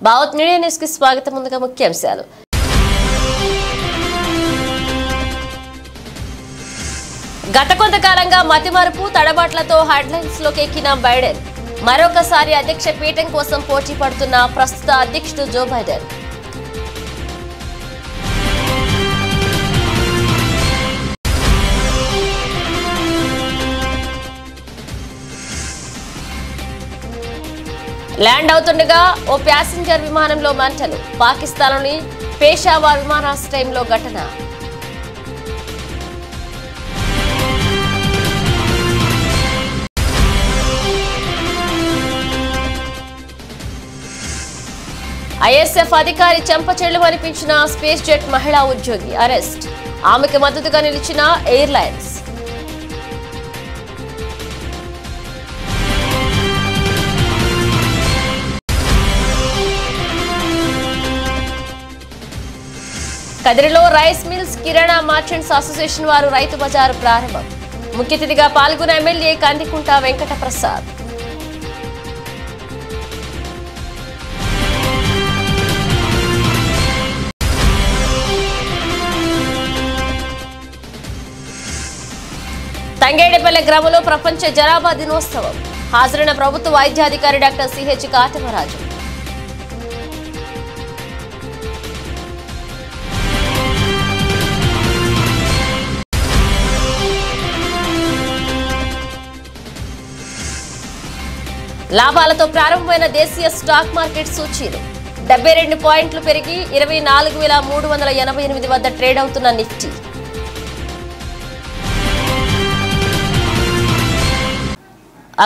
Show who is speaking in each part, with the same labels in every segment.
Speaker 1: Bharat media news కి స్వాగతం. ముందుగా ముఖ్యాంశాలు. గత కొంతకాలంగా మతిమరుపు తడబాట్లతో హెడ్లైన్స్ లోకి ఎక్కిన బైడెన్ మరొకసారి అధ్యక్ష పీఠం కోసం పోటీ పడుతున్న ప్రస్తుత అధ్యక్షుడు జో బైడెన్. ల్యాండ్ అవుతుండగా ఓ ప్యాసింజర్ విమానంలో మంటలు. పాకిస్తాన్లోని పేషావర్ విమానాశ్రయంలో ఘటన. ఐఎస్ఎఫ్ అధికారి చెంపచెళ్లు అనిపించిన స్పేస్ జెట్ మహిళా ఉద్యోగి అరెస్ట్. ఆమెకు మద్దతుగా నిలిచిన ఎయిర్లైన్స్. కదిరిలో రైస్ మిల్స్ కిరాణా మర్చెంట్స్ అసోసియేషన్ వారు రైతు బజారు ప్రారంభం. ముఖ్య అతిథిగా పాల్గొన్న ఎమ్మెల్యే కందికుంట వెంకట ప్రసాద్. తంగేడిపల్లె గ్రామంలో ప్రపంచ జనాభా దినోత్సవం. హాజరైన ప్రభుత్వ వైద్యాధికారి డాక్టర్ సిహెచ్ కాటమరాజు. లాభాలతో ప్రారంభమైన దేశీయ స్టాక్ మార్కెట్ సూచీలు 72 పాయింట్లు పెరిగి 24,388 వద్ద ట్రేడ్ అవుతున్న నిఫ్టీ.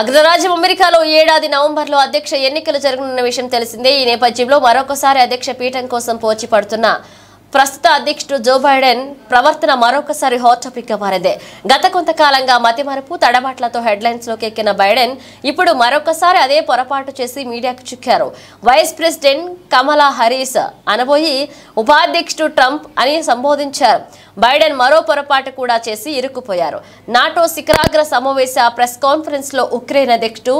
Speaker 1: అగ్రరాజ్యం అమెరికాలో ఈ ఏడాది నవంబర్లో అధ్యక్ష ఎన్నికలు జరగనున్న విషయం తెలిసిందే. ఈ నేపథ్యంలో మరొకసారి అధ్యక్ష పీఠం కోసం పోటీ పడుతున్న ప్రస్తుత అధ్యక్షుడు జో బైడెన్ ప్రవర్తన మరొకసారి హాట్ టాపిక్ గా మారింది. గత కొంతకాలంగా మతిమరుపు తడబాట్లతో హెడ్లైన్స్ లోకి ఎక్కిన బైడెన్ ఇప్పుడు మరొకసారి అదే పొరపాటు చేసి మీడియాకు చిక్కారు. వైస్ ప్రెసిడెంట్ కమలా హారిస్ అనబోయి ఉపాధ్యక్షుడు ట్రంప్ అని సంబోధించారు. బైడెన్ మరో పొరపాటు కూడా చేసి ఇరుక్కుపోయారు. నాటో శిఖరాగ్ర సమావేశ ప్రెస్ కాన్ఫరెన్స్ లో ఉక్రెయిన్ అధ్యక్షుడు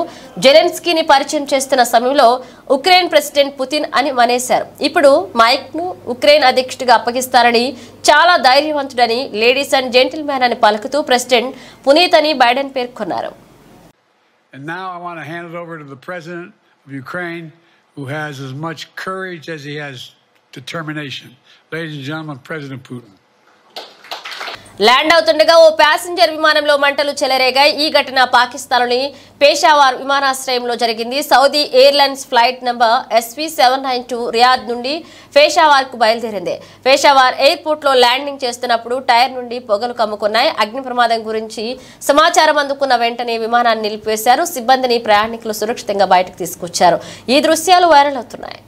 Speaker 1: జెలెన్స్కీని పరిచయం చేస్తున్న సమయంలో ఉక్రెయిన్ ప్రెసిడెంట్ పుతిన్ అని మనేశారు. ఇప్పుడు మైక్ ను ఉక్రెయిన్ అధ్యక్షుడిగా అప్పగిస్తారని, చాలా ధైర్యవంతుడని, లేడీస్ అండ్ జెంటిల్మెన్ అని పలుకుతూ ప్రెసిడెంట్ పునీత్ అని బైడెన్ పేర్కొన్నారు.
Speaker 2: And now I want to hand it over to the president of Ukraine, who has as much courage as he has determination. Ladies and gentlemen, President Putin.
Speaker 1: Land అవుతుండగా ఓ passenger విమానంలో మంటలు చెలరేగాయి. ఈ ఘటన పాకిస్తాన్లోని పేషావర్ విమానాశ్రయంలో జరిగింది. Saudi airlines flight number SV792 Riyadh నుండి పేషావర్ కు బయలుదేరింది. పేషావర్ ఎయిర్పోర్ట్ లో ల్యాండింగ్ చేస్తున్నప్పుడు టైర్ నుండి పొగలు కమ్ముకున్నాయి. అగ్ని ప్రమాదం గురించి సమాచారం అందుకున్న వెంటనే విమానాన్ని నిలిపివేశారు. సిబ్బందిని, ప్రయాణికులు సురక్షితంగా బయటకు తీసుకొచ్చారు. ఈ దృశ్యాలు వైరల్ అవుతున్నాయి.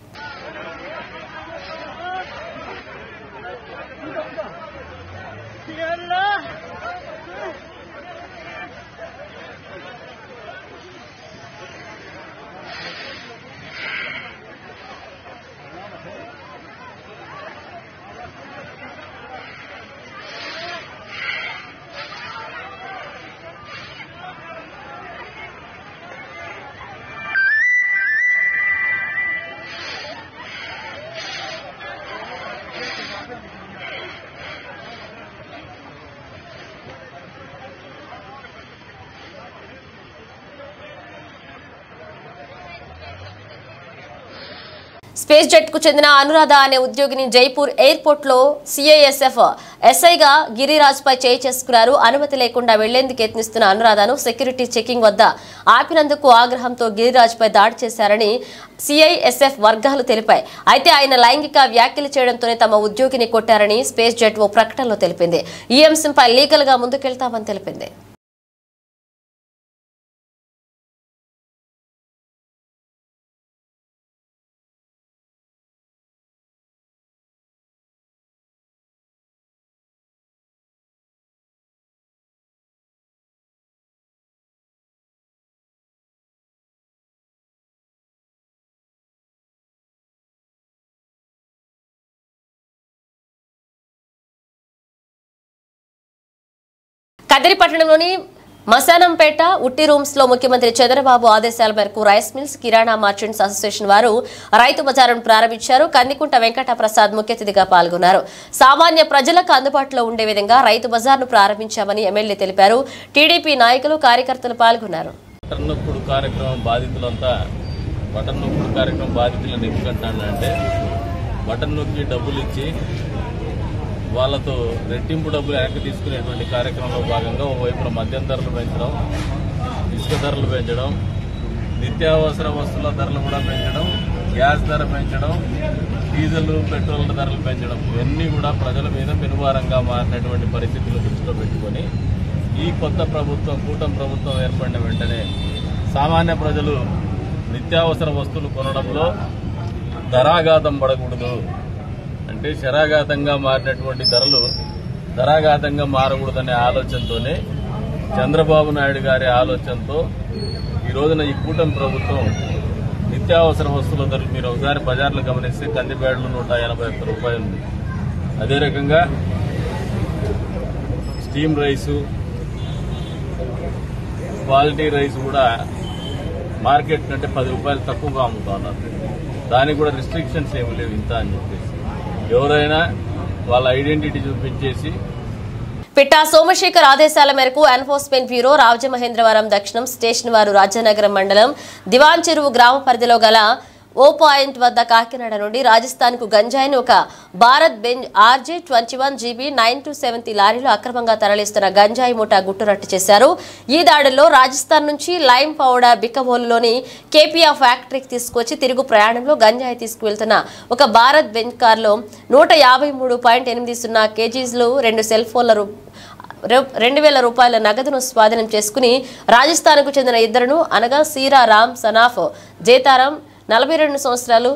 Speaker 1: స్పేస్ జెట్ కు చెందిన అనురాధ అనే ఉద్యోగిని జైపూర్ ఎయిర్పోర్ట్ లో సిఐఎస్ఎఫ్ ఎస్ఐగా గిరిరాజ్ పై చేయి చేసుకున్నారు. అనుమతి లేకుండా వెళ్లేందుకు యత్నిస్తున్న అనురాధను సెక్యూరిటీ చెకింగ్ వద్ద ఆపినందుకు ఆగ్రహంతో గిరిరాజ్ పై దాడి చేశారని సిఐఎస్ఎఫ్ వర్గాలు తెలిపాయి. అయితే ఆయన లైంగిక వ్యాఖ్యలు చేయడంతోనే తమ ఉద్యోగిని కొట్టారని స్పేస్ జెట్ ఓ ప్రకటనలో తెలిపింది. ఈ అంశంపై లీగల్ గా ముందుకెళ్తామని తెలిపింది. కదిరి పట్టణంలోని మసానంపేట ఉట్టి రూమ్స్ లో ముఖ్యమంత్రి చంద్రబాబు ఆదేశాల మేరకు రైస్ మిల్స్ కిరాణా మర్చెంట్స్ అసోసియేషన్ వారు రైతు బజారును ప్రారంభించారు. కందికుంట వెంకట ప్రసాద్ ముఖ్య అతిథిగా పాల్గొన్నారు. సామాన్య ప్రజలకు అందుబాటులో ఉండే విధంగా రైతు బజార్ను ప్రారంభించామని ఎమ్మెల్యే తెలిపారు. టీడీపీ నాయకులు కార్యకర్తలు పాల్గొన్నారు.
Speaker 3: వాళ్ళతో రెట్టింపు డబ్బులు వెనక్కి తీసుకునేటువంటి కార్యక్రమంలో భాగంగా ఓవైపున మద్యం ధరలు పెంచడం, ఇసుక ధరలు పెంచడం, నిత్యావసర వస్తువుల ధరలు కూడా పెంచడం, గ్యాస్ ధర పెంచడం, డీజిల్ పెట్రోల్ ధరలు పెంచడం, ఇవన్నీ కూడా ప్రజల మీద పెనుభారంగా మారినటువంటి పరిస్థితులు దృష్టిలో పెట్టుకొని ఈ కొత్త ప్రభుత్వం కూటమి ప్రభుత్వం ఏర్పడిన వెంటనే సామాన్య ప్రజలు నిత్యావసర వస్తువులు కొనడంలో ధరాఘాతం పడకూడదు, అంటే శరాఘాతంగా మారినటువంటి ధరలు ధరాఘాతంగా మారకూడదనే ఆలోచనతోనే చంద్రబాబు నాయుడు గారి ఆలోచనతో ఈ రోజున ఈ కూటమి ప్రభుత్వం నిత్యావసర వస్తువుల ధరలు మీరు ఒకసారి బజార్లు గమనిస్తే కందిపేడలు 181 రూపాయలు ఉంది. అదే రకంగా స్టీమ్ రైసు, క్వాలిటీ రైస్ కూడా మార్కెట్ కంటే 10 రూపాయలు తక్కువగా అమ్ముతున్నారు. దానికి కూడా రిస్ట్రిక్షన్స్ ఏమి లేవు ఇంత అని చెప్పేసి ఎవరైనా వాళ్ళ ఐడెంటిటీ చూపించేసి.
Speaker 1: పిట్టా సోమశేఖర్ ఆదేశాల మేరకు ఎన్ఫోర్స్మెంట్ బ్యూరో రాజమహేంద్రవరం దక్షిణం స్టేషన్ వారు రాజానగరం మండలం దివాన్ చెరువు గ్రామ పరిధిలో గల ఓ పాయింట్ వద్ద కాకినాడ నుండి రాజస్థాన్ కు గంజాయిని ఒక భారత్ బెంజ్ RJ21 GB 927 లారీలో అక్రమంగా తరలిస్తున్న గంజాయి ముఠా గుట్టురట్టు చేశారు. ఈ దాడుల్లో రాజస్థాన్ నుంచి లైమ్ పౌడర్ బిక్కబోలులోని కేపీఆర్ ఫ్యాక్టరీకి తీసుకొచ్చి తిరుగు ప్రయాణంలో గంజాయి తీసుకువెళ్తున్న ఒక భారత్ బెంజ్ కారులో 153.80 kgs 2 సెల్ ఫోన్ల 2,000 రూపాయల నగదును స్వాధీనం చేసుకుని రాజస్థాన్కు చెందిన ఇద్దరును అనగా సీరా రామ్ సనాఫ్ జేతారాం 42 సంవత్సరాలు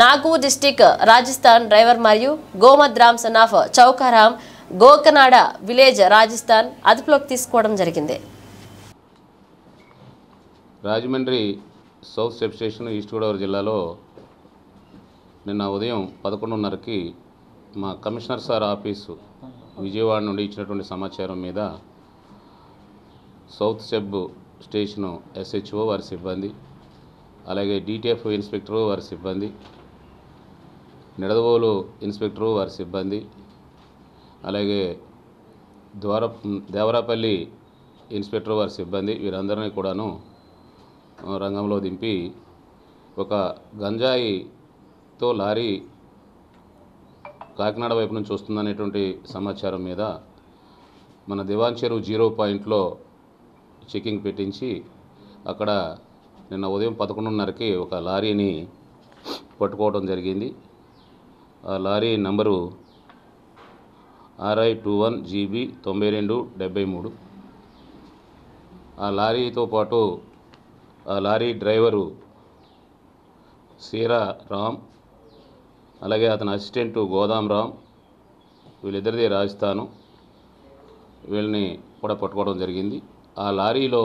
Speaker 1: నాగూర్ డిస్టిక్ రాజస్థాన్ డ్రైవర్ మరియు గోమద్ రామ్ సనాఫ్ చౌకారాం గోకనాడ విలేజ్ రాజస్థాన్ అదుపులోకి తీసుకోవడం జరిగింది.
Speaker 4: Rajahmundry south sub station east Godavari జిల్లాలో నిన్న ఉదయం 11:30కి మా కమిషనర్ సార్ ఆఫీసు విజయవాడ నుండి ఇచ్చినటువంటి సమాచారం మీద సౌత్ సబ్ స్టేషను SHO వారి సిబ్బంది, అలాగే DTF ఇన్స్పెక్టరు వారి సిబ్బంది, నిడదవోలు ఇన్స్పెక్టరు వారి సిబ్బంది, అలాగే దేవరాపల్లి ఇన్స్పెక్టర్ వారి సిబ్బంది వీరందరినీ కూడాను రంగంలో దింపి ఒక గంజాయితో లారీ కాకినాడ వైపు నుంచి వస్తుందనేటువంటి సమాచారం మీద మన దివాన్ చెరువు 0 పాయింట్లో చెకింగ్ పెట్టించి అక్కడ నిన్న ఉదయం 11:30కి ఒక లారీని పట్టుకోవడం జరిగింది. ఆ లారీ నంబరు RI21 GB 9273. ఆ లారీతో పాటు ఆ లారీ డ్రైవరు సీరా రామ్, అలాగే అతని అసిస్టెంటు గోదాం రామ్, వీళ్ళిద్దరిది రాజస్థాను, వీళ్ళని కూడా పట్టుకోవడం జరిగింది. ఆ లారీలో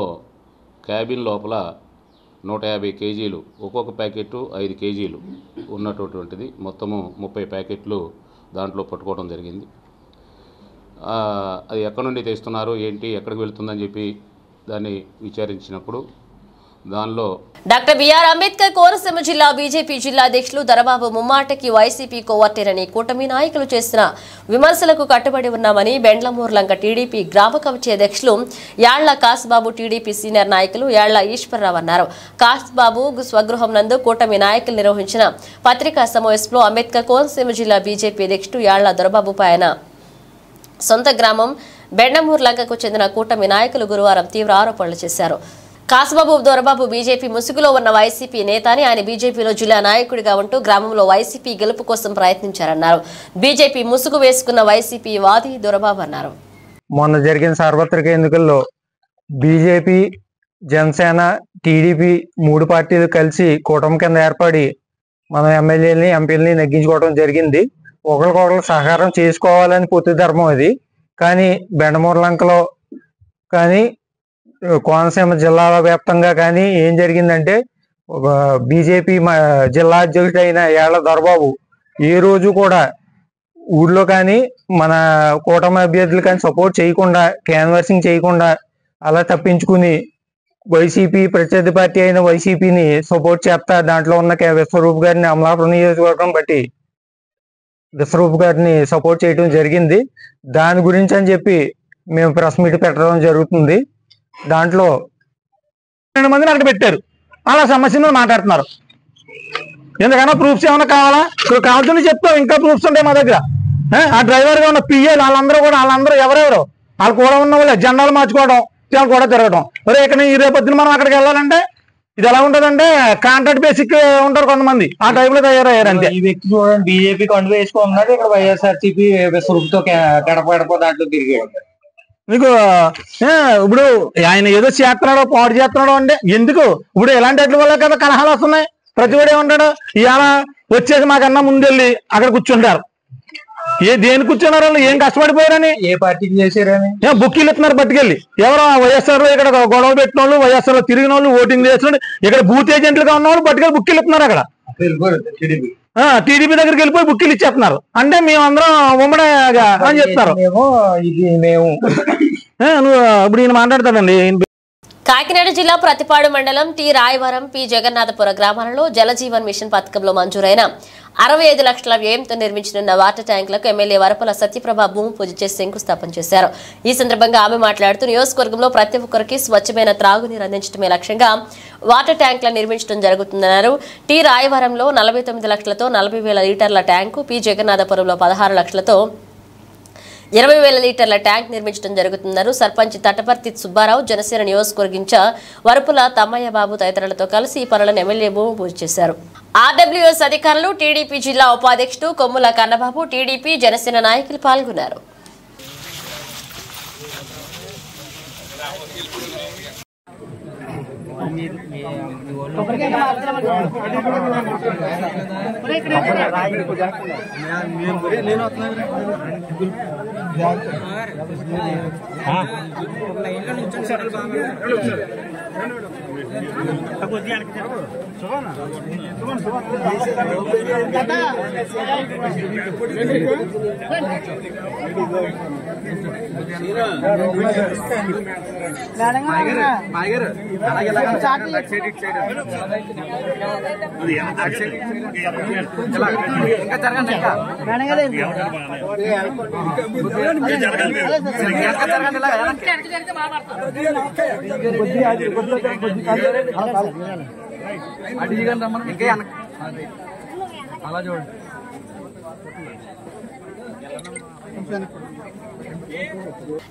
Speaker 4: క్యాబిన్ లోపల 150 kgs ఒక్కొక్క ప్యాకెట్ 5 kgs ఉన్నటువంటిది మొత్తము 30 ప్యాకెట్లు దాంట్లో పట్టుకోవడం జరిగింది. అది ఎక్కడి నుండి తెస్తున్నారు ఏంటి ఎక్కడికి వెళ్తుందని చెప్పి దాన్ని విచారించినప్పుడు దానిలో
Speaker 1: డాక్టర్ బిఆర్ అంబేద్కర్ కోనసీమ జిల్లా బీజేపీ జిల్లా అధ్యక్షులు దొరబాబు ముమ్మాటకి వైసీపీ కోవర్టేరని కూటమి నాయకులు చేసిన విమర్శలకు కట్టుబడి ఉన్నామని బెండ్లమూర్లంక టీడీపీ గ్రామ కమిటీ అధ్యక్షులు యాళ్ల కాసుబాబు, టీడీపీ సీనియర్ నాయకులు యాళ్ల ఈశ్వరరావు అన్నారు. కాసుబాబు స్వగృహం నందు కూటమి నాయకులు నిర్వహించిన పత్రికా సమావేశంలో అంబేద్కర్ కోనసీమ జిల్లా బీజేపీ అధ్యక్షుడు యాళ్ల దొరబాబుపై ఆయన సొంత గ్రామం బెండమూర్లంకకు చెందిన కూటమి నాయకులు గురువారం తీవ్ర ఆరోపణలు చేశారు. కాసుబాబు దొరబాబు బీజేపీ ముసుగులో ఉన్న వైసీపీ నేత అని, ఆయన బీజేపీలో జిల్లా నాయకుడిగా ఉంటూ గ్రామంలో వైసీపీ గెలుపు కోసం ప్రయత్నించారన్నారు. బీజేపీ ముసుగు వేసుకున్న వైసీపీ వాది దొరబాబు అన్నారు.
Speaker 5: మొన్న జరిగిన సార్వత్రిక ఎన్నికల్లో బీజేపీ, జనసేన, టీడీపీ 3 పార్టీలు కలిసి కూటమి కింద ఏర్పడి మనం ఎమ్మెల్యేలని, ఎంపీలని నెగ్గించుకోవడం జరిగింది. ఒకరికొకరు సహకారం చేసుకోవాలని పొత్తు ధర్మం అది. కానీ బెండమూర్లంకలో కానీ కోనసీమ జిల్లాల వ్యాప్తంగా కానీ ఏం జరిగిందంటే బీజేపీ జిల్లా అధ్యక్షుడైన యాళ్ల దొరబాబు ఏ రోజు కూడా ఊళ్ళో కానీ మన కూటమి అభ్యర్థులు కానీ సపోర్ట్ చేయకుండా, క్యాన్వర్సింగ్ చేయకుండా అలా తప్పించుకుని వైసీపీ ప్రత్యర్థి పార్టీ అయిన వైసీపీని సపోర్ట్ చేస్తా దాంట్లో ఉన్న విశ్వరూప్ గారిని అమలాపురం నియోజకవర్గం బట్టి విశ్వరూప్ గారిని సపోర్ట్ చేయడం జరిగింది. దాని గురించి అని చెప్పి మేము ప్రెస్ మీట్ పెట్టడం జరుగుతుంది. దాంట్లో 2 మందిని అక్కడ పెట్టారు. అలా సమస్యను మాట్లాడుతున్నారు. ఎందుకన్నా ప్రూఫ్స్ ఏమైనా కావాలా? కావాల్సింది చెప్తాం. ఇంకా ప్రూఫ్స్ ఉంటాయి మా దగ్గర. ఆ డ్రైవర్గా ఉన్న పిఏలు వాళ్ళందరూ ఎవరెవరు వాళ్ళు కూడా ఉన్న వాళ్ళు జెండాలు మార్చుకోవడం వాళ్ళు కూడా తిరగడం. ఇక్కడ ఈ రేపొద్దున మనం అక్కడికి వెళ్ళాలంటే ఇది ఎలా ఉంటదంటే కాంట్రాక్ట్ బేసిక్ ఉంటారు కొంతమంది, ఆ టైప్ లో తయారయ్యారు అంతే. ఈ వ్యక్తి చూడండి బీజేపీ కండువా వేసుకున్నాడు, ఇక్కడ వైఎస్ఆర్సీపీ విశ్వరూప్తో గడప దాంట్లో తిరిగాడు. మీకు ఇప్పుడు ఆయన ఏదో చేస్తున్నాడో పాడు చేస్తున్నాడో అంటే ఎందుకు? ఇప్పుడు ఎలాంటి అట్ల వల్ల కదా కలహాలు వస్తున్నాయి. ప్రతి వాడు ఏమంటాడు, ఇవాళ వచ్చేసి మాకన్నా ముందెళ్ళి అక్కడ కూర్చుంటారు. దేని కూర్చున్నారు వాళ్ళు? ఏం కష్టపడిపోయారని? ఏ పార్టీకి చేశారని బుక్కీలు ఇస్తున్నారు పట్టుకెళ్ళి. ఎవరో వైఎస్ఆర్ లో ఇక్కడ గొడవ పెట్టిన వాళ్ళు, వైఎస్ఆర్ లో తిరిగిన వాళ్ళు, ఓటింగ్ చేసిన ఇక్కడ బూత్ ఏజెంట్లుగా ఉన్న వాళ్ళు పట్టుకెళ్ళి బుక్కీలు ఇస్తున్నారు. అక్కడ టీడీపీ దగ్గరికి వెళ్ళిపోయి బుక్కీలు ఇచ్చేస్తున్నారు. అంటే మేమందరం ఉమ్మడిగా అని చెప్తారు. ఇప్పుడు ఈయన మాట్లాడతాడండి.
Speaker 1: కాకినాడ జిల్లా ప్రతిపాడు మండలం టి రాయవరం పి జగన్నాథపుర గ్రామాలలో జలజీవన్ మిషన్ పథకంలో మంజూరైన 65 లక్షల వ్యయంతో నిర్మించనున్న వాటర్ ట్యాంకులకు ఎమ్మెల్యే వరపుల సత్యప్రభ భూమి పూజ చేసి శంకుస్థాపన చేశారు. ఈ సందర్భంగా ఆమె మాట్లాడుతూ నియోజకవర్గంలో ప్రతి ఒక్కరికి స్వచ్ఛమైన త్రాగునీరు అందించడమే లక్ష్యంగా వాటర్ ట్యాంకులను నిర్మించడం జరుగుతుందన్నారు. టి రాయవరంలో 49 లక్షలతో 40,000 లీటర్ల ట్యాంకు, పి జగన్నాథపురంలో 16 లక్షలతో 20,000 లీటర్ల ట్యాంక్ నిర్మించడం జరుగుతున్నారు. సర్పంచ్ తటపర్తి సుబ్బారావు, జనసేన నియోజకవర్గ ఇన్ఛార్జ్ వరపుల తమ్మయ్య బాబు తదితరులతో కలిసి ఈ పనులను ఎమ్మెల్యే భూమి పూజ చేశారు. ఆర్డబ్ల్యూఎస్ అధికారులు, టీడీపీ జిల్లా ఉపాధ్యక్షుడు కొమ్ముల కన్నబాబు, టీడీపీ జనసేన నాయకులు పాల్గొన్నారు.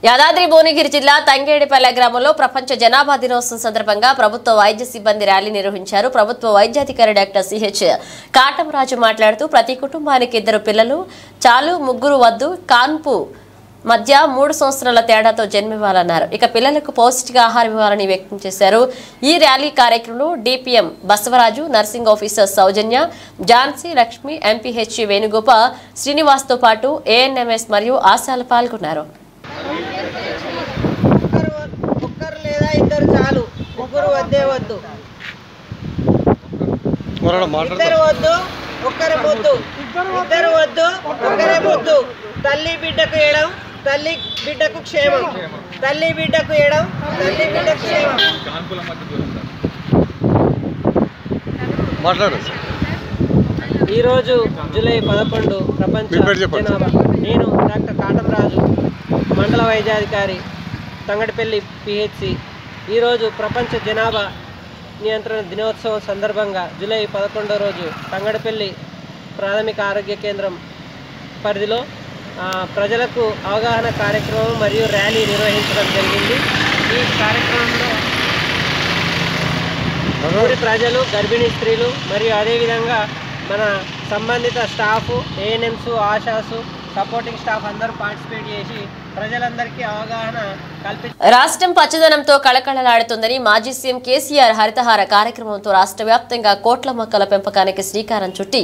Speaker 1: యాదాద్రి భువనగిరి జిల్లా తంగేడిపల్లె గ్రామంలో ప్రపంచ జనాభా దినోత్సవం సందర్భంగా ప్రభుత్వ వైద్య సిబ్బంది ర్యాలీ నిర్వహించారు. ప్రభుత్వ వైద్యాధికారి డాక్టర్ సిహెచ్ కాటంరాజు మాట్లాడుతూ ప్రతి కుటుంబానికి 2 పిల్లలు చాలు, 3 వద్దు, కాన్పు మధ్య 3 సంవత్సరాల తేడాతో జన్మివ్వాలన్నారు. ఇక పిల్లలకు పౌష్టికాహారం ఇవ్వాలని వ్యక్తం చేశారు. ఈ ర్యాలీ కార్యక్రమంలో డిపిఎం బసవరాజు, నర్సింగ్ ఆఫీసర్ సౌజన్య, ఝాన్సీ లక్ష్మి, ఎంపీహెచ్ వేణుగోపాల్, శ్రీనివాస్తో పాటు ఏఎన్ఎంఎస్ మరియు ఆశాలు పాల్గొన్నారు.
Speaker 6: ఒక్కరు లేదా 2 చాలు, 3 వద్దే వద్దు, 2 వద్దు, ఒక్కరే ముద్దు, 2 వద్దు, ఒక్కరే ముద్దు. తల్లి బిడ్డకు ఏడం, తల్లి బిడ్డకు క్షేమం, తల్లి బిడ్డకు ఏడం, తల్లి బిడ్డకు క్షేమం. ఈరోజు జూలై 11 ప్రపంచ జనాభా. నేను డాక్టర్ కాటంరాజు, మండల వైద్యాధికారి, తంగడిపల్లి పిహెచ్సి. ఈరోజు ప్రపంచ జనాభా నియంత్రణ దినోత్సవం సందర్భంగా జూలై 11 రోజు తంగడిపల్లి ప్రాథమిక ఆరోగ్య కేంద్రం పరిధిలో ప్రజలకు అవగాహన కార్యక్రమం మరియు ర్యాలీ నిర్వహించడం జరిగింది. ఈ కార్యక్రమంలో ఊరి ప్రజలు, గర్భిణీ స్త్రీలు మరియు అదేవిధంగా మన సంబంధిత స్టాఫ్, ఏఎన్ఎంస్, ఆశాసు, సపోర్టింగ్ స్టాఫ్ అందరూ పార్టిసిపేట్ చేసి ప్రజలందరికీ అవగాహన కల్పించారు.
Speaker 1: రాష్ట్రం పచ్చదనంతో కళకళలాడుతుందని మాజీ సీఎం కేసీఆర్ హరితహార కార్యక్రమంతో రాష్ట్ర వ్యాప్తంగా కోట్ల మొక్కల పెంపకానికి శ్రీకారం చుట్టి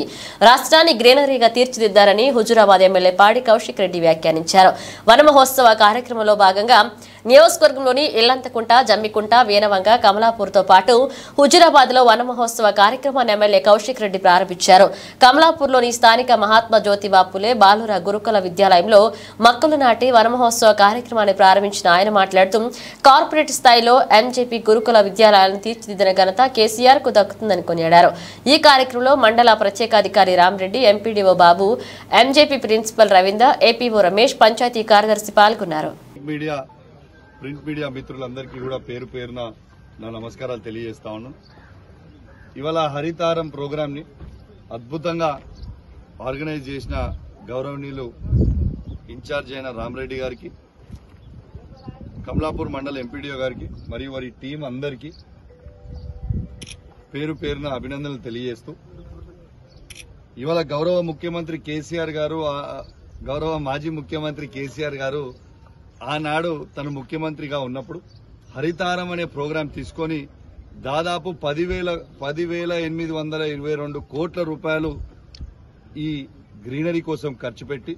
Speaker 1: రాష్ట్రాన్ని గ్రీనరీగా తీర్చిదిద్దారని హుజూరాబాద్ ఎమ్మెల్యే పాడి కౌశిక్ రెడ్డి వ్యాఖ్యానించారు. వన మహోత్సవ కార్యక్రమంలో భాగంగా నియోజకవర్గంలోని ఇల్లంతకుంట, జమ్మికుంట, వేనవంగ, కమలాపూర్తో పాటు హుజూరాబాద్ లో వన మహోత్సవ కార్యక్రమాన్ని ఎమ్మెల్యే కౌశిక్ రెడ్డి ప్రారంభించారు. కమలాపూర్లోని స్థానిక మహాత్మా జ్యోతిబా ఫులే బాలుర గురుకుల విద్యాలయంలో మొక్కలు నాటి వన మహోత్సవ కార్యక్రమాన్ని ప్రారంభించిన ఆయన మాట్లాడుతూ కార్పొరేట్ స్థాయిలో ఎంజేపీ గురుకుల విద్యాలయాలను తీర్చిదిద్దిన ఘనత కేసీఆర్ కు దక్కుతుందని కొనియాడారు. ఈ కార్యక్రమంలో మండల ప్రత్యేకాధికారి Ramareddy, MPDO Babu, MJP principal Ravinder, APO Ramesh, panchayat కార్యదర్శి పాల్గొన్నారు.
Speaker 7: ప్రింట్ మీడియా మిత్రులందరికీ కూడా పేరు పేరున నా నమస్కారాలు తెలియజేస్తా ఉన్నాను. ఇవాళ హరితారం ప్రోగ్రామ్ ని అద్భుతంగా ఆర్గనైజ్ చేసిన గౌరవనీయులు ఇన్ఛార్జ్ అయిన రామరెడ్డి గారికి, కమలాపూర్ మండల ఎంపీడీఓ గారికి మరియు వారి టీం అందరికీ పేరు పేరున అభినందనలు తెలియజేస్తూ, ఇవాళ గౌరవ ముఖ్యమంత్రి కేసీఆర్ గారు, గౌరవ మాజీ ముఖ్యమంత్రి కేసీఆర్ గారు ఆనాడు తను ముఖ్యమంత్రిగా ఉన్నప్పుడు హరితారం అనే ప్రోగ్రాం తీసుకొని దాదాపు 10,822 కోట్ల రూపాయలు ఈ గ్రీనరీ కోసం ఖర్చు పెట్టి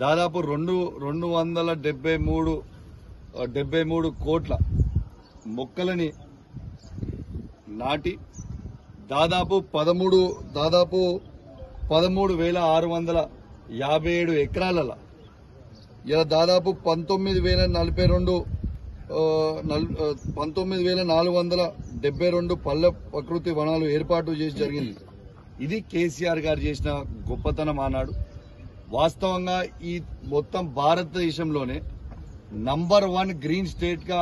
Speaker 7: దాదాపు 273 కోట్ల మొక్కలని నాటి దాదాపు 13,657 ఎకరాలలో ఇలా దాదాపు 19,472 పల్లె ప్రకృతి వనాలు ఏర్పాటు చేసి జరిగింది. ఇది కేసీఆర్ గారు చేసిన గొప్పతనం ఆనాడు. వాస్తవంగా ఈ మొత్తం భారతదేశంలోనే నంబర్ 1 గ్రీన్ స్టేట్ గా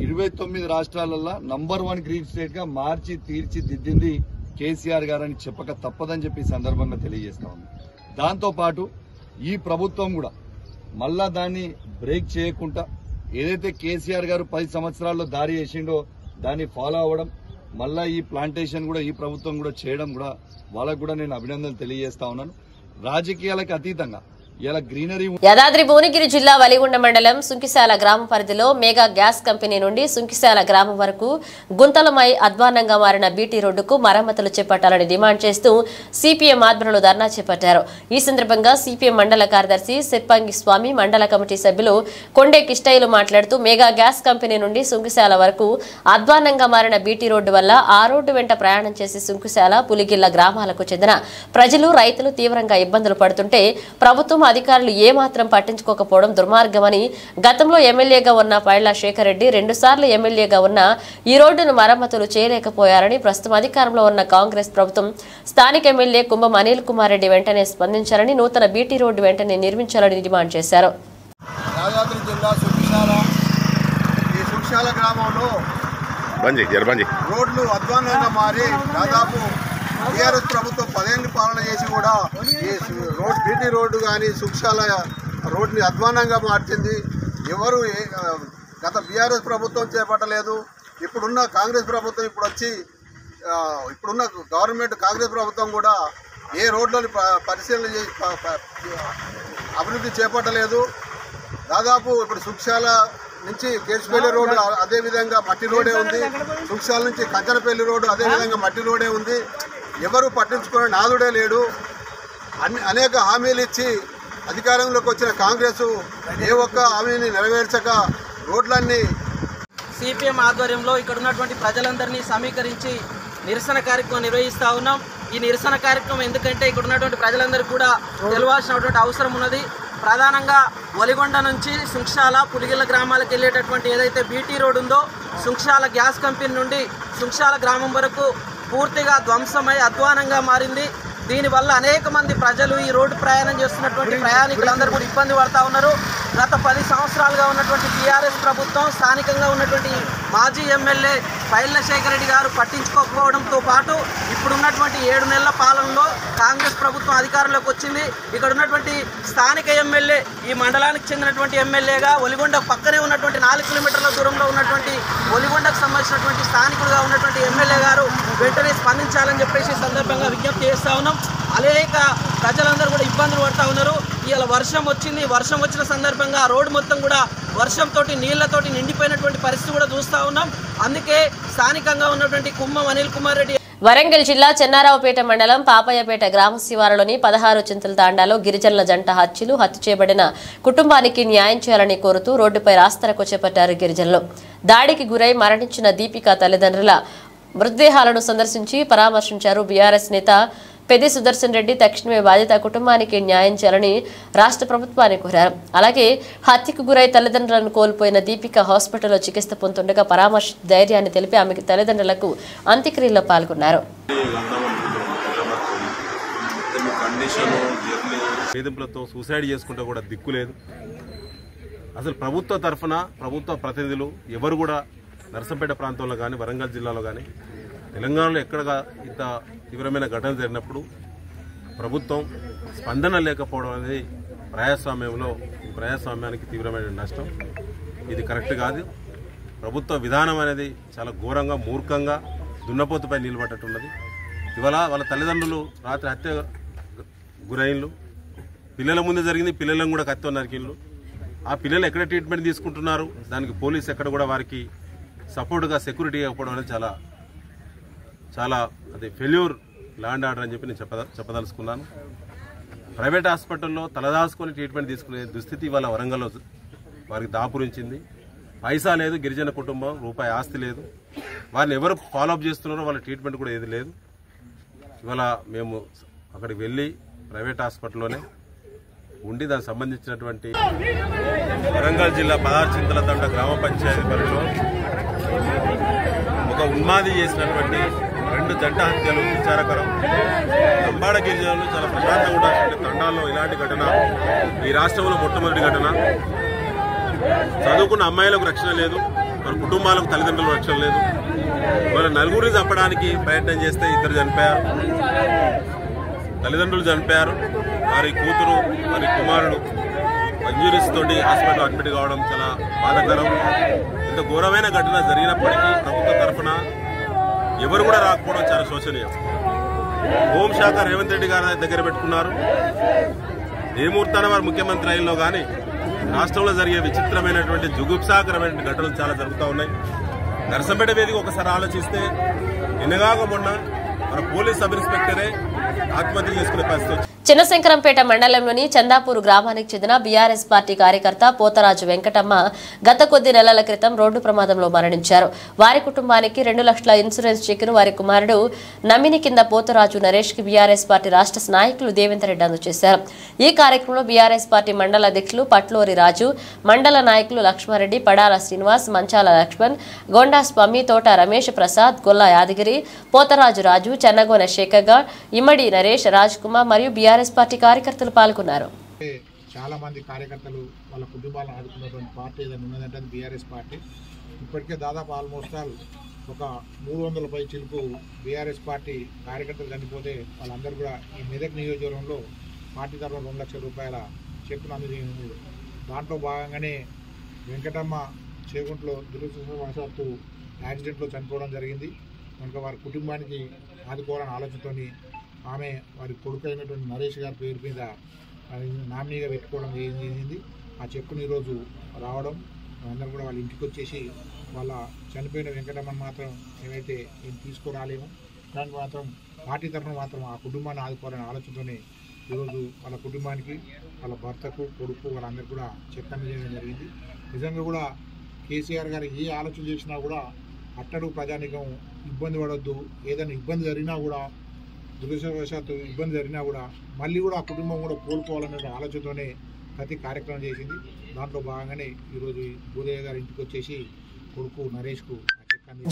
Speaker 7: 29 రాష్ట్రాలలో నంబర్ 1 గ్రీన్ స్టేట్ గా మార్చి తీర్చిదిద్దింది కేసీఆర్ గారని చెప్పక తప్పదని చెప్పి ఈ సందర్భంగా తెలియజేస్తా ఉంది. దాంతో పాటు ఈ ప్రభుత్వం కూడా మళ్ళా దాన్ని బ్రేక్ చేయకుండా ఏదైతే కేసీఆర్ గారు 10 సంవత్సరాల్లో దారి చేసిండో దాన్ని ఫాలో అవ్వడం, మళ్ళా ఈ ప్లాంటేషన్ కూడా ఈ ప్రభుత్వం కూడా చేయడం కూడా వాళ్ళకు కూడా నేను అభినందనలు తెలియజేస్తా ఉన్నాను. రాజకీయాలకు అతీతంగా ఇలా గ్రీనరీ.
Speaker 1: యాదాద్రి భువనగిరి జిల్లా వలిగొండ మండలం సుంకిశాల గ్రామ పరిధిలో మెగా గ్యాస్ కంపెనీ నుండి సుంకిశాల గ్రామం వరకు గుంతలమై అధ్వానంగా మారిన బీటీ రోడ్డుకు మరమ్మతులు చేపట్టాలని డిమాండ్ చేస్తూ సిపిఎం ఆధ్వర్యంలో ధర్నా చేపట్టారు. ఈ సందర్భంగా సిపిఎం మండల కార్యదర్శి సిప్పంగి స్వామి, మండల కమిటీ సభ్యులు కొండే కిష్టయ్యలు మాట్లాడుతూ మెగా గ్యాస్ కంపెనీ నుండి సుంకిశాల వరకు అధ్వానంగా మారిన బీటీ రోడ్డు వల్ల ఆ రోడ్డు వెంట ప్రయాణం చేసి సుంకిశాల, పులిగిల్ల గ్రామాలకు చెందిన ప్రజలు, రైతులు తీవ్రంగా ఇబ్బందులు పడుతుంటే ప్రభుత్వం అధికారులు ఏమాత్రం పట్టించుకోకపోవడం దుర్మార్గమని, గతంలో ఎమ్మెల్యేగా ఉన్న పైళ్ల శేఖర్ రెడ్డి 2 సార్లు ఎమ్మెల్యేగా ఉన్న ఈ రోడ్డును మరమ్మతులు చేయలేకపోయారని, ప్రస్తుతం అధికారంలో ఉన్న కాంగ్రెస్ ప్రభుత్వం స్థానిక ఎమ్మెల్యే కుంభం అనిల్ కుమార్ రెడ్డి వెంటనే స్పందించాలని, నూతన బీటీ రోడ్డు వెంటనే నిర్మించాలని డిమాండ్ చేశారు.
Speaker 8: యాదాద్రి జిల్లా సుంకిశాల గ్రామంలో రోడ్లు అధ్వానంగా మారి దాదాపు టీఆర్ఎస్ ప్రభుత్వం 10 ఏళ్ళు పాలన చేసి కూడా ఈ బీటీ రోడ్డు కానీ సుంకిశాల రోడ్ని అధ్వానంగా మార్చింది. ఎవరు గత బీఆర్ఎస్ ప్రభుత్వం చేపట్టలేదు. ఇప్పుడున్న కాంగ్రెస్ ప్రభుత్వం ఇప్పుడున్న గవర్నమెంట్ కాంగ్రెస్ ప్రభుత్వం కూడా ఏ రోడ్లను పరిశీలన చేసి అభివృద్ధి చేపట్టలేదు. దాదాపు ఇప్పుడు సుంకిశాల నుంచి కేసుపల్లి రోడ్డు అదేవిధంగా మట్టి రోడే ఉంది. సుంకిశాల నుంచి కంచనపల్లి రోడ్డు అదేవిధంగా మట్టి రోడే ఉంది. ఎవరు పట్టించుకునే నాదుడే లేడు. అనేక హామీలు ఇచ్చి అధికారంలోకి వచ్చిన కాంగ్రెస్ ఏ ఒక్క హామీని నెరవేర్చక రోడ్లన్నీ.
Speaker 6: సిపిఎం ఆధ్వర్యంలో ఇక్కడ ఉన్నటువంటి ప్రజలందరినీ సమీకరించి నిరసన కార్యక్రమం నిర్వహిస్తూ ఉన్నాం. ఈ నిరసన కార్యక్రమం ఎందుకంటే ఇక్కడ ఉన్నటువంటి ప్రజలందరికీ కూడా తెలియాల్సినటువంటి అవసరం ఉన్నది. ప్రధానంగా వలిగొండ నుంచి సుంకిశాల, పులిగిల్ల గ్రామాలకు వెళ్ళేటటువంటి ఏదైతే బీటీ రోడ్ ఉందో, సుంకిశాల గ్యాస్ కంపెనీ నుండి సుంకిశాల గ్రామం వరకు పూర్తిగా ధ్వంసమై అధ్వానంగా మారింది. దీనివల్ల అనేక మంది ప్రజలు ఈ రోడ్డు ప్రయాణం చేస్తున్నటువంటి ప్రయాణికులందరూ కూడా ఇబ్బంది పడుతూ ఉన్నారు. గత 10 సంవత్సరాలుగా ఉన్నటువంటి టీఆర్ఎస్ ప్రభుత్వం, స్థానికంగా ఉన్నటువంటి మాజీ ఎమ్మెల్యే పైళ్ల శేఖర్ రెడ్డి గారు పట్టించుకోకపోవడంతో పాటు ఇప్పుడున్నటువంటి 7 నెలల పాలనలో కాంగ్రెస్ ప్రభుత్వం అధికారంలోకి వచ్చింది. ఇక్కడ ఉన్నటువంటి స్థానిక ఎమ్మెల్యే, ఈ మండలానికి చెందినటువంటి ఎమ్మెల్యేగా వలిగొండ పక్కనే ఉన్నటువంటి 4 కిలోమీటర్ల దూరంలో ఉన్నటువంటి వలిగొండకు సంబంధించినటువంటి స్థానికులుగా ఉన్నటువంటి ఎమ్మెల్యే గారు వెంటనే స్పందించాలని చెప్పేసి సందర్భంగా విజ్ఞప్తి చేస్తూ ఉన్నాం. అనేక ప్రజలందరూ కూడా ఇబ్బందులు పడుతూ ఉన్నారు. ఇవాళ వర్షం వచ్చింది. వర్షం వచ్చిన సందర్భంగా రోడ్డు మొత్తం కూడా వర్షంతో నీళ్లతోటి నిండిపోయినటువంటి పరిస్థితి కూడా చూస్తూ ఉన్నాం. అందుకే స్థానికంగా ఉన్నటువంటి కుంభం అనిల్ కుమార్ రెడ్డి.
Speaker 1: వరంగల్ జిల్లా చెన్నారావుపేట మండలం పాపయ్యపేట గ్రామ శివారులోని 16 చింతల తాండాలో గిరిజనుల జంట హత్య చేయబడిన కుటుంబానికి న్యాయం చేయాలని కోరుతూ రోడ్డుపై రాస్తారోకో చేపట్టారు గిరిజనులు. దాడికి గురై మరణించిన దీపిక తల్లిదండ్రుల మృతదేహాలను సందర్శించి పరామర్శించారు. బీఆర్ఎస్ నేత పెద్ది సుదర్శన్ రెడ్డి తక్షణమే బాధిత కుటుంబానికి న్యాయం చేయాలని రాష్ట్ర ప్రభుత్వాన్ని కోరారు. అలాగే హత్యకు గురై తల్లిదండ్రులను కోల్పోయిన దీపిక హాస్పిటల్లో చికిత్స పొందుతుండగా పరామర్శ ధైర్యాన్ని తెలిపి ఆమె తల్లిదండ్రులకు అంత్యక్రియల్లో పాల్గొన్నారు.
Speaker 9: వేధింపులతో సూసైడ్ చేసుకుంటే కూడా దిక్కు లేదు. అసలు ప్రభుత్వ తరఫున ప్రభుత్వ ప్రతినిధులు ఎవరు కూడా నర్సంపేట ప్రాంతంలో కానీ వరంగల్ జిల్లాలో కానీ తెలంగాణలో ఎక్కడగా ఇంత తీవ్రమైన ఘటన జరిగినప్పుడు ప్రభుత్వం స్పందన లేకపోవడం అనేది ప్రజాస్వామ్యానికి తీవ్రమైన నష్టం. ఇది కరెక్ట్ కాదు. ప్రభుత్వ విధానం అనేది చాలా ఘోరంగా మూర్ఖంగా దున్నపోతుపై నిలబడ్డట్టున్నది. ఇవాళ వాళ్ళ తల్లిదండ్రులు రాత్రి హత్య గురైన్లు, పిల్లల ముందే జరిగింది, పిల్లలను కూడా కత్తితో నరికిన్లు. ఆ పిల్లలు ఎక్కడ ట్రీట్మెంట్ తీసుకుంటున్నారు, దానికి పోలీసు ఎక్కడ కూడా వారికి సపోర్ట్గా సెక్యూరిటీ ఇవ్వకపోవడం అనేది చాలా చాలా అది ఫెయిల్యూర్ లా అండ్ ఆర్డర్ అని చెప్పి నేను చెప్పదలుచుకున్నాను. ప్రైవేట్ హాస్పిటల్లో తలదాచుకొని ట్రీట్మెంట్ తీసుకునే దుస్థితి ఇవాళ వరంగల్లో వారికి దాపురించింది. పైసా లేదు, గిరిజన కుటుంబం రూపాయి ఆస్తి లేదు, వారిని ఎవరు ఫాలోఅప్ చేస్తున్నారో వాళ్ళ ట్రీట్మెంట్ కూడా ఏది లేదు. ఇవాళ మేము అక్కడికి వెళ్ళి ప్రైవేట్ హాస్పిటల్లోనే ఉండి దానికి సంబంధించినటువంటి వరంగల్ జిల్లా 16 చింతలతండ గ్రామ పంచాయతీ పరిధిలో ఒక ఉన్మాది చేసినటువంటి 2 జంట హత్యలు విచారకరం. లంబాడ గిరిజనులు చాలా ప్రశాంతంగా ఉండాల్సిన తండాల్లో ఇలాంటి ఘటన ఈ రాష్ట్రంలో మొట్టమొదటి ఘటన. చదువుకున్న అమ్మాయిలకు రక్షణ లేదు, వాళ్ళ కుటుంబాలకు తల్లిదండ్రులకు రక్షణ లేదు. వాళ్ళ నలుగురిని చంపడానికి ప్రయత్నం చేస్తే 2 చనిపోయారు, తల్లిదండ్రులు చనిపోయారు, వారి కూతురు వారి కుమారుడు ఇంజురీస్ తోటి హాస్పిటల్ అడ్మిట్ కావడం చాలా బాధాకరం. ఇంత ఘోరమైన ఘటన జరిగినప్పటికీ ప్రభుత్వ తరఫున ఎవరు కూడా రాకపోవడం చాలా శోచనీయం. హోంశాఖ రేవంత్ రెడ్డి గారి దగ్గర పెట్టుకున్నారు. ఏ ముహూర్తాన వారు ముఖ్యమంత్రి అయినలో కానీ రాష్ట్రంలో జరిగే విచిత్రమైనటువంటి జుగుప్సాకరమైన ఘటనలు చాలా జరుగుతూ ఉన్నాయి. నర్సంపేట వేదిక ఒకసారి ఆలోచిస్తే నిన్నగాక మొన్న మన పోలీస్ సబ్ ఇన్స్పెక్టరే ఆత్మహత్య చేసుకునే పరిస్థితి.
Speaker 1: చిన్నశంకరంపేట మండలంలోని చందాపూర్ గ్రామానికి చెందిన బీఆర్ఎస్ పార్టీ కార్యకర్త పోతరాజు వెంకటమ్మ గత కొద్ది నెలల క్రితం రోడ్డు ప్రమాదంలో మరణించారు. వారి కుటుంబానికి 2 లక్షల ఇన్సూరెన్స్ చెక్కును వారి కుమారుడు నమ్మిని కింద పోతరాజు నరేష్ కి బీఆర్ఎస్ పార్టీ రాష్ట్ర నాయకులు దేవేందర్ రెడ్డి అందజేశారు. ఈ కార్యక్రమంలో బీఆర్ఎస్ పార్టీ మండల అధ్యక్షులు పట్లూరి రాజు, మండల నాయకులు లక్ష్మారెడ్డి, పడాల శ్రీనివాస్, మంచాల లక్ష్మణ్, గొండా స్వామి, తోట రమేష్ ప్రసాద్, గొల్ల యాదగిరి, పోతరాజు రాజు, చెన్నగోన శేఖర్ గౌడ్, ఇమ్మడి నరేష్, రాజ్ కుమార్ మరియు బీఆర్ఎస్ పార్టీ కార్యకర్తలు పాల్గొన్నారు.
Speaker 10: చాలా మంది కార్యకర్తలు వాళ్ళ కుటుంబాలను ఆదుకున్నటువంటి పార్టీ ఏదైనా ఉన్నదంటే అది బీఆర్ఎస్ పార్టీ. ఇప్పటికే దాదాపు ఆల్మోస్ట్ ఆల్ ఒక 300 పై చిలుపు బీఆర్ఎస్ పార్టీ కార్యకర్తలు చనిపోతే వాళ్ళందరూ కూడా ఈ మెదక్ నియోజకవర్గంలో పార్టీ తరఫున 2 లక్షల రూపాయల చెక్కును అందజేసింది. దాంట్లో భాగంగానే వెంకటమ్మ చేగుంట్లో దురదృష్టవశాత్తు యాక్సిడెంట్లో చనిపోవడం జరిగింది. కనుక వారి కుటుంబానికి ఆదుకోవాలని ఆలోచనతోని ఆమె వారి కొడుకు అయినటువంటి నరేష్ గారి పేరు మీద నామినీగా పెట్టుకోవడం జరిగింది. ఆ చెక్కుని ఈరోజు రావడం అందరూ కూడా వాళ్ళ ఇంటికి వచ్చేసి వాళ్ళ చనిపోయిన వెంకటమ్మని మాత్రం ఏమైతే ఏం తీసుకురాలేము, దానికి మాత్రం పార్టీ తరఫున మాత్రం ఆ కుటుంబాన్ని ఆదుకోవాలనే ఆలోచనతోనే ఈరోజు వాళ్ళ కుటుంబానికి, వాళ్ళ భర్తకు, కొడుకు వాళ్ళందరూ కూడా చెక్ అందజేయడం జరిగింది. నిజంగా కూడా కేసీఆర్ గారు ఏ ఆలోచన చేసినా కూడా అట్టడుగు ప్రజానికం ఇబ్బంది పడొద్దు, ఏదైనా ఇబ్బంది జరిగినా కూడా దురదృష్టవశాత్తు ఇబ్బంది జరిగినా కూడా మళ్ళీ కూడా ఆ కుటుంబం కూడా కోలుకోవాలనే ఆలోచనతోనే ప్రతి కార్యక్రమం చేసింది. దాంట్లో భాగంగానే ఈరోజు భూదయ్య గారి ఇంటికి వచ్చేసి కొడుకు నరేష్కు.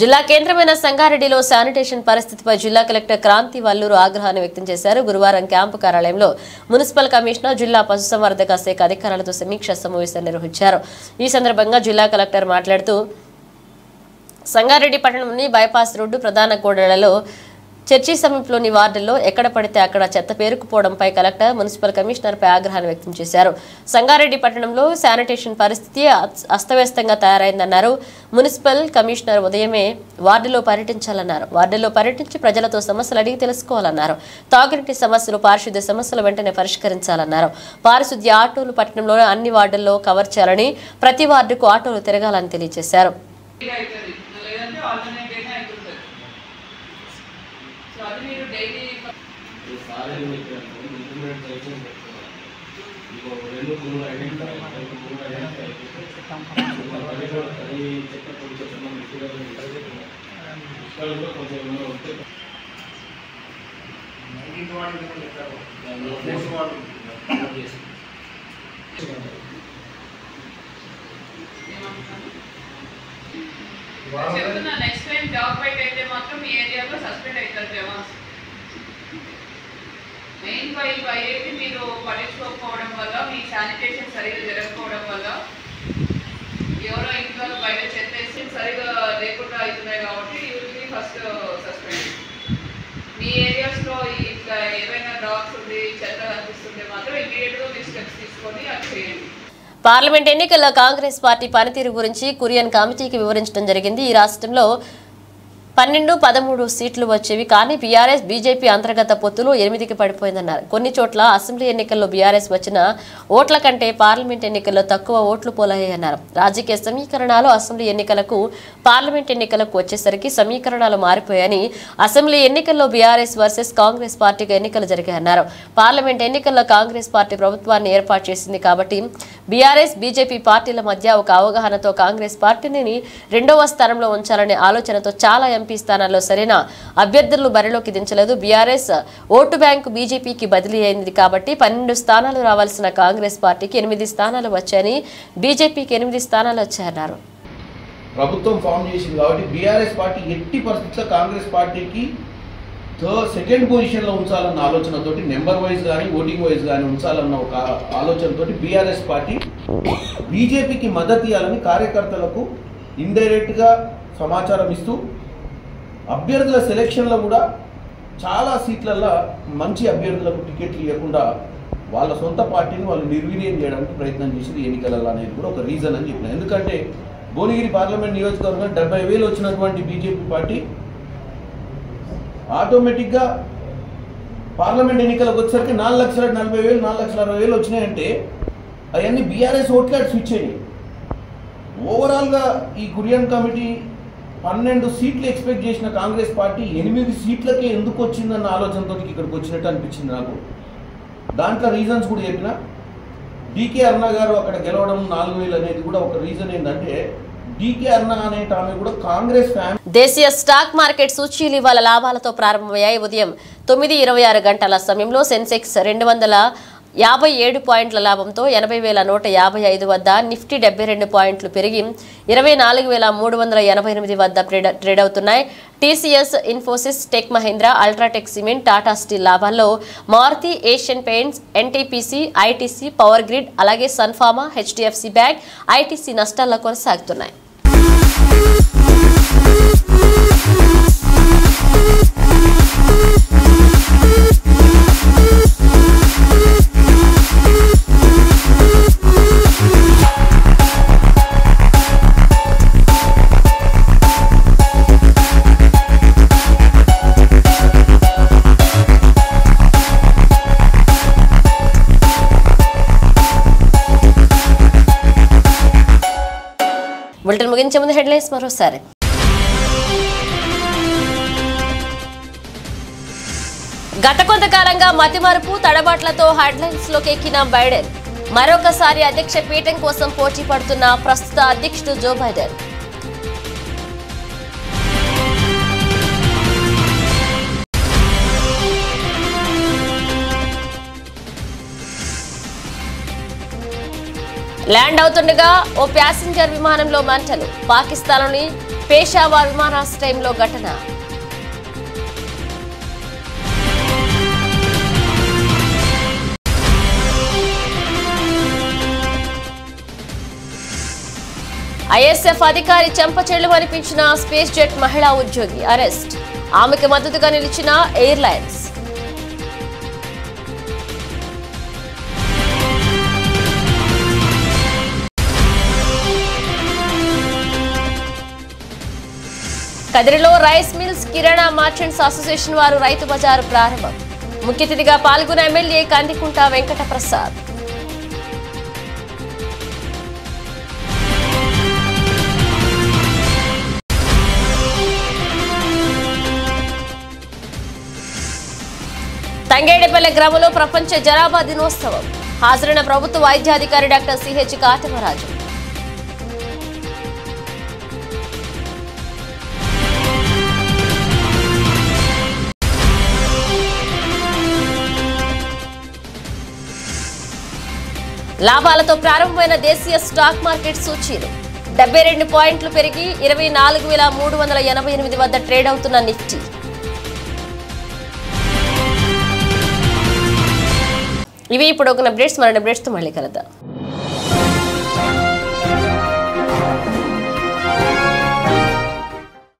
Speaker 1: జిల్లా కేంద్రమైన సంగారెడ్డిలో శానిటేషన్ పరిస్థితిపై జిల్లా కలెక్టర్ క్రాంతి వల్లూరు ఆగ్రహాన్ని వ్యక్తం చేశారు. గురువారం క్యాంపు కార్యాలయంలో మున్సిపల్ కమిషనర్, జిల్లా పశుసంవర్ధక శాఖ అధికారులతో సమీక్ష సమావేశం నిర్వహించారు. ఈ సందర్భంగా జిల్లా కలెక్టర్ మాట్లాడుతూ సంగారెడ్డి పట్టణంలోని బైపాస్ రోడ్డు, ప్రధాన కూడళ్లలో, చర్చి సమీపంలోని వార్డుల్లో ఎక్కడ పడితే అక్కడ చెత్త పేరుకుపోవడంపై కలెక్టర్ మున్సిపల్ కమిషనర్పై ఆగ్రహాన్ని వ్యక్తం చేశారు. సంగారెడ్డి పట్టణంలో శానిటేషన్ పరిస్థితి అస్తవ్యస్తంగా తయారైందన్నారు. మున్సిపల్ కమిషనర్ ఉదయమే వార్డులో పర్యటించాలన్నారు. వార్డుల్లో పర్యటించి ప్రజలతో సమస్యలు అడిగి తెలుసుకోవాలన్నారు. తాగునీటి సమస్యలు, పారిశుద్ధ్య సమస్యలు వెంటనే పరిష్కరించాలన్నారు. పారిశుద్ధ్య ఆటోలు పట్టణంలో అన్ని వార్డుల్లో కవర్ చేయాలని, ప్రతి వార్డుకు ఆటోలు తిరగాలని తెలియజేశారు.
Speaker 11: నెక్స్ట్ టైం జాబ్ బయట అయితే మాత్రం ఈ ఏరియాలో సస్పెండ్ అవుతారు జవాన్స్. మెయిన్ బై అయితే మీరు పట్టించుకోకపోవడం వల్ల, మీ శానిటేషన్ సరిగా జరగకపోవడం వల్ల, ఎవరో ఇంట్లో బయట చెత్త వేసి సరిగా లేకుండా అవుతున్నాయి కాబట్టి యూజువలీ ఫస్ట్ సస్పెండ్. మీ ఏరియాస్లో ఇట్లా ఏమైనా డాగ్స్ ఉంది, చెత్త కనిపిస్తుంటే మాత్రం ఇమీడియట్గా మీరు స్టెప్స్ తీసుకొని అది చేయండి.
Speaker 1: పార్లమెంట్ ఎన్నికల్లో కాంగ్రెస్ పార్టీ పనితీరు గురించి కురియన్ కమిటీకి వివరించడం జరిగింది. ఈ రాష్ట్రంలో 12-13 సీట్లు వచ్చేవి, కానీ బీఆర్ఎస్ బీజేపీ అంతర్గత పొత్తులు 8కి పడిపోయిందన్నారు. కొన్ని చోట్ల అసెంబ్లీ ఎన్నికల్లో బీఆర్ఎస్ వచ్చిన ఓట్ల కంటే పార్లమెంట్ ఎన్నికల్లో తక్కువ ఓట్లు పోలయ్యాయన్నారు. రాజకీయ సమీకరణాలు అసెంబ్లీ ఎన్నికలకు పార్లమెంట్ ఎన్నికలకు వచ్చేసరికి సమీకరణాలు మారిపోయాయని, అసెంబ్లీ ఎన్నికల్లో బీఆర్ఎస్ వర్సెస్ కాంగ్రెస్ పార్టీగా ఎన్నికలు జరిగాయన్నారు. పార్లమెంట్ ఎన్నికల్లో కాంగ్రెస్ పార్టీ ప్రభుత్వాన్ని ఏర్పాటు చేసింది కాబట్టి బీఆర్ఎస్ బీజేపీ పార్టీల మధ్య ఒక అవగాహనతో కాంగ్రెస్ పార్టీని 2వ స్థానంలో ఉంచాలనే ఆలోచనతో చాలా ఎంపీ స్థానాల్లో సరైన అభ్యర్థులను బరిలోకి దించలేదు. బీఆర్ఎస్ ఓటు బ్యాంకు బీజేపీకి బదిలీ అయింది కాబట్టి 12 స్థానాలు రావాల్సిన కాంగ్రెస్ పార్టీకి 8 స్థానాలు వచ్చాయని, బీజేపీకి 8 స్థానాలు వచ్చాయన్నారు.
Speaker 12: ప్రభుత్వం ఫామ్ చేసింది కాబట్టి బీఆర్ఎస్ పార్టీ ఎట్టి పరిస్థితుల్లో కాంగ్రెస్ పార్టీకి సెకండ్ పొజిషన్లో ఉంచాలన్న ఆలోచనతోటి, నెంబర్ వైజ్ కానీ ఓటింగ్ వైజ్ కానీ ఉంచాలన్న ఒక ఆలోచనతోటి బీఆర్ఎస్ పార్టీ బీజేపీకి మద్దతు ఇవ్వాలని కార్యకర్తలకు ఇండైరెక్ట్గా సమాచారం ఇస్తూ, అభ్యర్థుల సెలెక్షన్లో కూడా చాలా సీట్లలో మంచి అభ్యర్థులకు టికెట్లు ఇవ్వకుండా వాళ్ళ సొంత పార్టీని వాళ్ళు నిర్వీర్యం చేయడానికి ప్రయత్నం చేసింది ఎన్నికలలో అనేది కూడా ఒక రీజన్ అని చెప్పిన. ఎందుకంటే భువనగిరి పార్లమెంట్ నియోజకవర్గం 70,000 వచ్చినటువంటి బీజేపీ పార్టీ ఆటోమేటిక్గా పార్లమెంట్ ఎన్నికలకు వచ్చేసరికి 4,40,000, 4,60,000 వచ్చినాయంటే అవన్నీ బీఆర్ఎస్ ఓట్లే స్విచ్ అయ్యాయి. ఓవరాల్గా ఈ కురియన్ కమిటీ 12 సీట్లు ఎక్స్పెక్ట్ చేసిన కాంగ్రెస్ పార్టీ 8 సీట్లకే ఎందుకు వచ్చిందన్న ఆలోచనతో ఇక్కడికి వచ్చినట్టు అనిపించింది నాకు. దాంట్లో రీజన్స్ కూడా చెప్పిన. డీకే అరుణ గారు అక్కడ గెలవడం 4,000 అనేది కూడా ఒక రీజన్. ఏంటంటే డీకే అరుణ అనే ఆమె కూడా కాంగ్రెస్ ఫ్యాన్.
Speaker 1: దేశీయ స్టాక్ మార్కెట్ సూచీలు ఇవాళ లాభాలతో ప్రారంభమయ్యాయి. ఉదయం 9:26 గంటల సమయంలో సెన్సెక్స్ 257 పాయింట్ల లాభంతో 80,155 వద్ద, నిఫ్టీ 72 పాయింట్లు పెరిగి 24,388 వద్ద ట్రేడ్ అవుతున్నాయి. TCS, Infosys, tech Mahindra, UltraTech cement, Tata steel లాభాల్లో, Maruti, Asian paints, NTPC, ITC, power grid, అలాగే సన్ఫార్మా, హెచ్డిఎఫ్సి బ్యాంక్, ఐటీసీ నష్టాల్లో కొనసాగుతున్నాయి. బులెటిన్ ముగించే ముందు హెడ్లైన్స్ మరోసారి. గత కొంతకాలంగా మతిమరుపు, తడబాట్లతో హెడ్లైన్స్ లోకి ఎక్కిన బైడెన్. మరొకసారి అధ్యక్ష పీఠం కోసం పోటీ పడుతున్న ప్రస్తుత అధ్యక్షుడు జో బైడెన్. ల్యాండ్ అవుతుండగా ఓ ప్యాసింజర్ విమానంలో మంటలు. పాకిస్తాన్లోని పేషావర్ విమానాశ్రయంలో ఘటన. ఐఎస్ఎఫ్ అధికారి చెంపచెళ్లు అనిపించిన స్పేస్ జెట్ మహిళా ఉద్యోగి అరెస్ట్. ఆమెకు మద్దతుగా నిలిచిన ఎయిర్లైన్స్. కదిరిలో రైస్ మిల్స్, కిరాణా మర్చెంట్స్ అసోసియేషన్ వారు రైతు బజారు ప్రారంభం. ముఖ్య అతిథిగా పాల్గొన్న ఎమ్మెల్యే కందికుంట వెంకట ప్రసాద్. తంగేడిపల్లె గ్రామంలో ప్రపంచ జనాభా దినోత్సవం. హాజరైన ప్రభుత్వ వైద్యాధికారి డాక్టర్ సిహెచ్ కాటమరాజు. లాభాలతో ప్రారంభమైన దేశీయ స్టాక్ మార్కెట్ సూచీలు 72 పాయింట్లు పెరిగి 24,388 వద్ద ట్రేడ్ అవుతున్న నిఫ్టీ. ఇవి ఇప్పుడు ఒక అప్డేట్స్. మరిన్ని అప్డేట్స్తో మళ్ళీ కలుద్దాం.